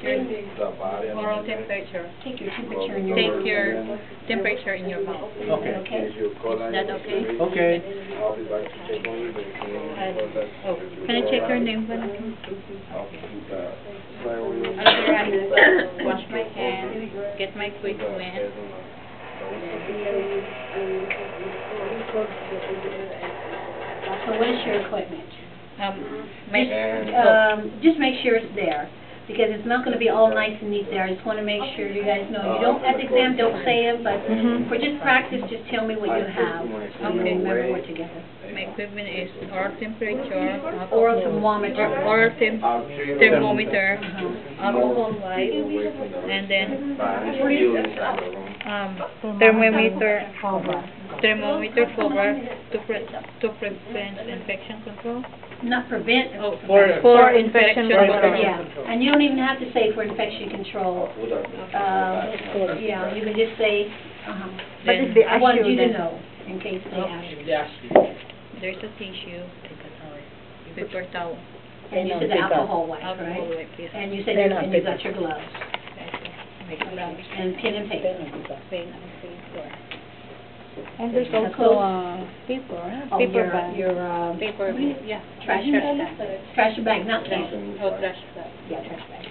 Oral temperature. Take your temperature in your Take mouth. your temperature in your mouth. Okay. Okay? Is that okay? Okay. Oh, can I check your name, please? Wash my hands, get my equipment. So what is your equipment? My, Just make sure it's there, because it's not gonna be all nice and neat there. I just wanna make sure you guys know. You don't, at the exam, don't say it, but for just practice, just tell me what you have, so you Okay. remember what together. my equipment is oral temperature, Oral thermometer. oral thermometer, alcohol wipe, and then thermometer cover to prevent infection control. Not prevent. Oh, For- for infection for control. Yeah, and you don't even have to say for infection control. Yeah, you can just say, But Then if they I wanted you to know, in case they ask. There's a tissue, paper towel, And you said the alcohol wipe, alcohol right? wipe, yes. And you said you got your gloves, My gloves, and pen and paper. pen and paper. And there's Nicole? also paper, Oh, paper your, bag. your, Paper, yeah. trash bag. Trash bag, not can. Oh, trash bag. Yeah, trash bag.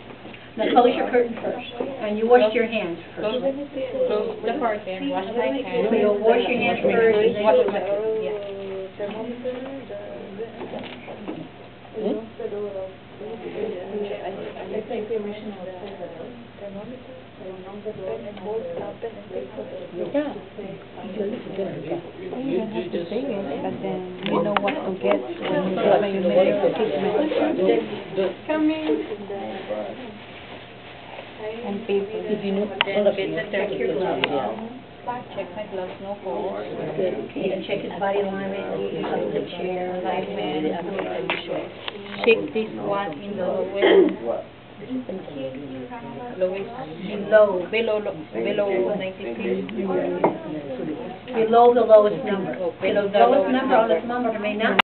Now close your curtain first, and you wash your hands first. Close the curtain, wash my hands. So you'll wash your hands first, and then Wash you'll my, yes. Yeah. You don't have to say it, but then you know what to get when you make the treatment. And paper. Then get the temperature. Check my gloves, no holes. Okay, and check his body alignment, up the chair, alignment. Shake this one in the lowest, below 93. Below the lowest number. Oh, The lowest number on the thermometer may not